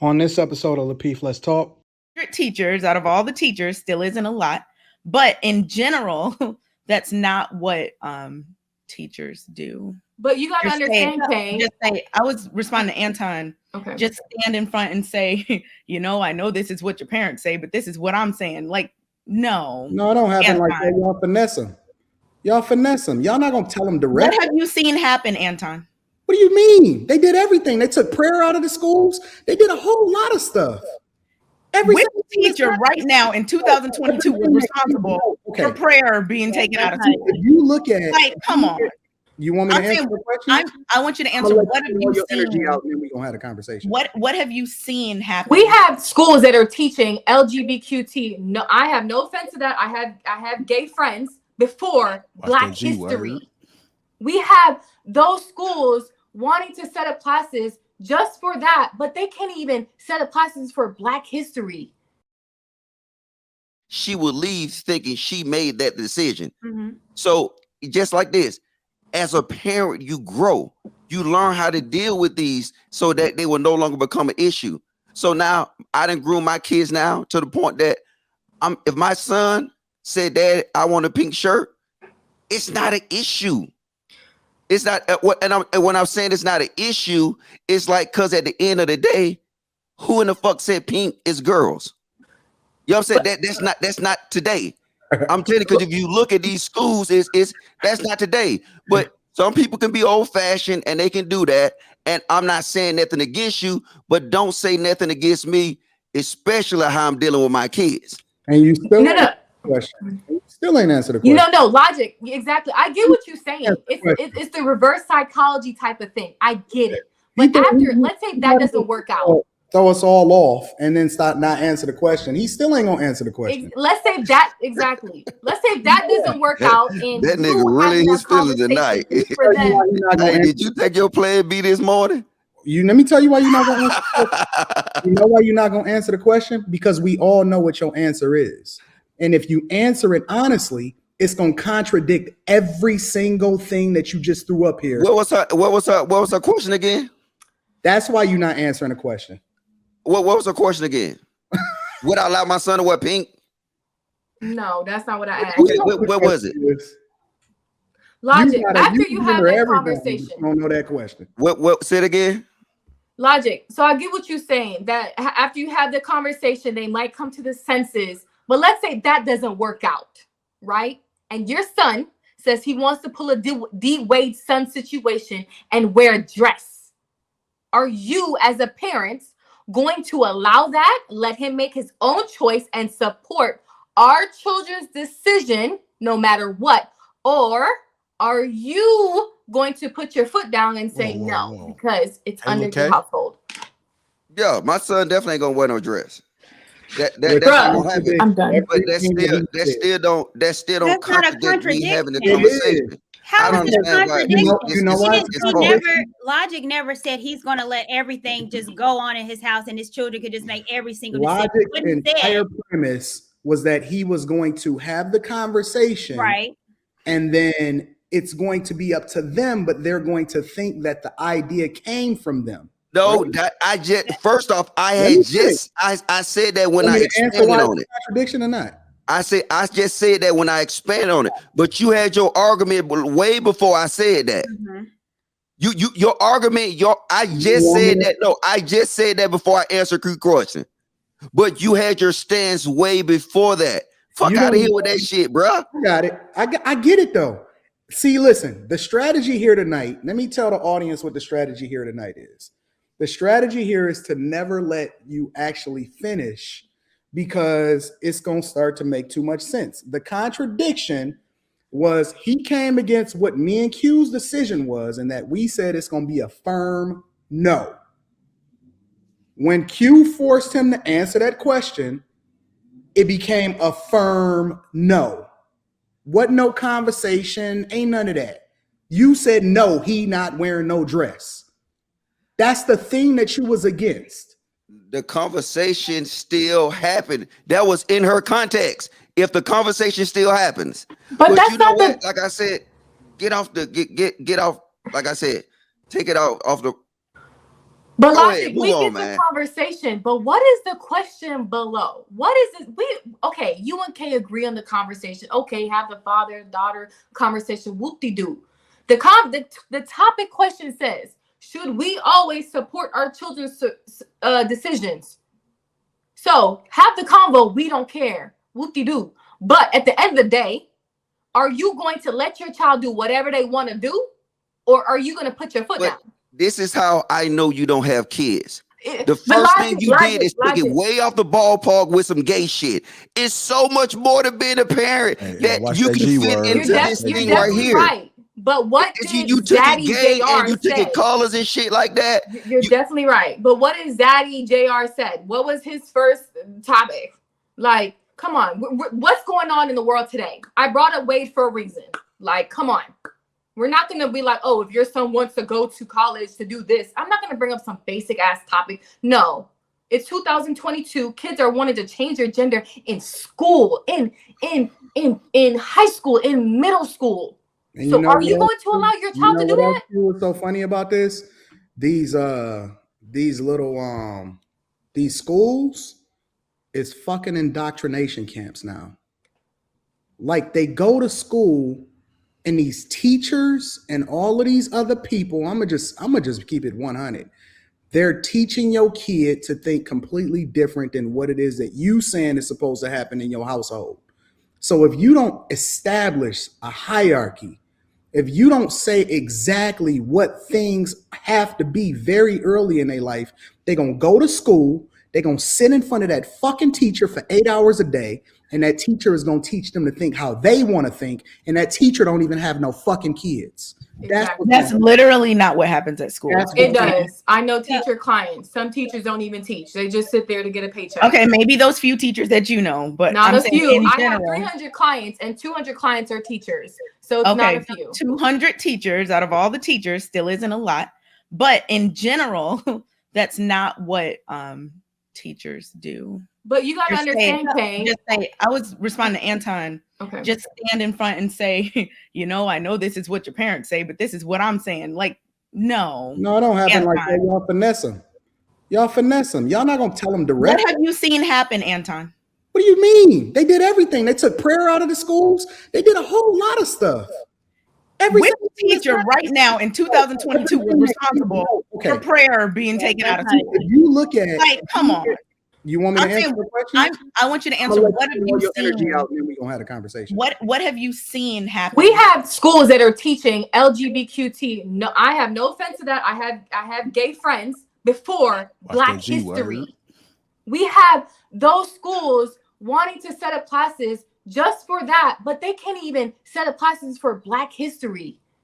On this episode of Lapeef, Let's Talk. Teachers, out of all the teachers, still isn't a lot. But in general, that's not what teachers do. But you got to understand, Kay. Just say, I was responding to Anton. Okay. Just stand in front and say, I know this is what your parents say, but this is what I'm saying. Like, no. No, it don't happen like that. Y'all finesse them. Y'all not going to tell them directly. What have you seen happen, Anton? What do you mean? They did everything. They took prayer out of the schools. They did a whole lot of stuff. Which teacher right now in 2022 was responsible for prayer being taken out of school? If you look at, like, come on. You want me to answer the question? I want you to answer. What have you seen? Energy out, and then we gonna have a conversation. What have you seen happen? We have schools that are teaching LGBTQ. No, I have no offense to that. I have gay friends before Black history. We have those schools wanting to set up classes just for that, but they can't even set up classes for Black history. She would leave thinking she made that decision. Mm-hmm. So just like this, as a parent, you grow. You learn how to deal with these so that they will no longer become an issue. So now I done groom my kids now to the point that if my son said, "Dad, I want a pink shirt," it's not an issue. It's not when I'm saying it's not an issue, it's like, because at the end of the day, who in the fuck said pink is girls? You know what I'm saying? That's not today. I'm telling you, because if you look at these schools, that's not today. But some people can be old-fashioned and they can do that. And I'm not saying nothing against you, but don't say nothing against me, especially how I'm dealing with my kids. And you still question. You still ain't answered the question. No, logic. Exactly. I get what you're saying. It's the reverse psychology type of thing. I get it. But let's say that doesn't work out. Throw us all off and then start not answer the question. He still ain't gonna answer the question. Let's say that Let's say that doesn't work out. And that nigga really his feelings tonight. Hey, did you take your plan B this morning? Let me tell you why you're not gonna answer the question. You know why you're not gonna answer the question? Because we all know what your answer is. And if you answer it honestly, it's gonna contradict every single thing that you just threw up here. What was her question again? That's why you're not answering the question. What was the question again? Would I allow my son to wear pink? No, that's not what I asked. What was it? Logic. After you have that conversation, I don't know that question. What? Say it again. Logic. So I get what you're saying. That after you have the conversation, they might come to the senses. But let's say that doesn't work out, right? And your son says he wants to pull a D Wade son situation and wear a dress. Are you, as a parent, going to allow that, let him make his own choice and support our children's decision no matter what? Or are you going to put your foot down and say no because it's under your household? Yeah, my son definitely ain't gonna wear no dress. That's not gonna happen. I'm done. But that still don't contradict me having the conversation. How is it a contradiction? You know what? Logic never said he's going to let everything just go on in his house and his children could just make every single decision. Logic's entire premise was that he was going to have the conversation, right? And then it's going to be up to them, but they're going to think that the idea came from them. No, I said that when I expanded on it. Contradiction or not? I just said that when I expanded on it, but you had your argument way before I said that. Mm-hmm. Your argument, I just said that before I answered your question. But you had your stance way before that. Fuck out of here with that shit, bro. I got it. I get it though. See, listen, the strategy here tonight, let me tell the audience what the strategy here tonight is. The strategy here is to never let you actually finish, because it's going to start to make too much sense. The contradiction was he came against what me and Q's decision was, and that we said it's going to be a firm no. When Q forced him to answer that question, it became a firm no. What no conversation, ain't none of that. You said no, he not wearing no dress. That's the thing that you was against. The conversation still happened. That was in her context. If the conversation still happens, but that's not what? Like I said, get off. Like I said, take it off the. But Go Logic, ahead, move we on, get the man. conversation. But what is the question below? What is it? Okay, you and Kay agree on the conversation. Okay, have the father-daughter conversation. Whoop-de-doo. The topic question says, should we always support our children's decisions? So have the convo. We don't care. Whoop-de-doo. But at the end of the day, are you going to let your child do whatever they want to do? Or are you going to put your foot down? This is how I know you don't have kids. The But first thing you Logic, did is took it way off the ballpark with some gay shit. It's so much more to being a parent that watch you that can G fit word. into this You're thing right definitely here. right. But what did You took Daddy it gay JR and you took say? it colors and shit like that. You're definitely right. But what is Daddy JR said? What was his first topic? Like, come on. What's going on in the world today? I brought up Wade for a reason. Like, come on. We're not going to be like, oh, if your son wants to go to college to do this, I'm not going to bring up some basic ass topic. No, it's 2022. Kids are wanting to change their gender in school, in high school, in middle school. And so are you going to allow your child to do that? What's so funny about this? These little these schools is fucking indoctrination camps now. Like they go to school. And these teachers and all of these other people, I'm gonna just keep it 100. They're teaching your kid to think completely different than what it is that you saying is supposed to happen in your household. So if you don't establish a hierarchy, if you don't say exactly what things have to be very early in their life, they're gonna go to school, they're gonna sit in front of that fucking teacher for 8 hours a day. And that teacher is going to teach them to think how they want to think. And that teacher don't even have no fucking kids. Exactly. That's literally not what happens at school. It does. I know teacher clients. Some teachers don't even teach. They just sit there to get a paycheck. Okay, maybe those few teachers that you know, but not I'm a saying few. in I general, have 300 clients and 200 clients are teachers. So it's not a few. 200 teachers out of all the teachers still isn't a lot. But in general, that's not what teachers do. But you gotta understand, Kay. Just say, I was responding to Anton. Okay. Just stand in front and say, I know this is what your parents say, but this is what I'm saying. Like, no. No, it don't happen like that. Y'all finesse them. Y'all not gonna tell them directly. What have you seen happen, Anton? What do you mean? They did everything. They took prayer out of the schools. They did a whole lot of stuff. Which teacher right now in 2022 was responsible for prayer being taken out of school? If you look at, like, come on. You want me to answer the question? I want you to answer. What have you seen? Energy out, and then we're gonna have a conversation. What have you seen happen? We have schools that are teaching LGBTQ. No, I have no offense to that. I have gay friends before Black history. We have those schools wanting to set up classes just for that, but they can't even set up classes for Black history.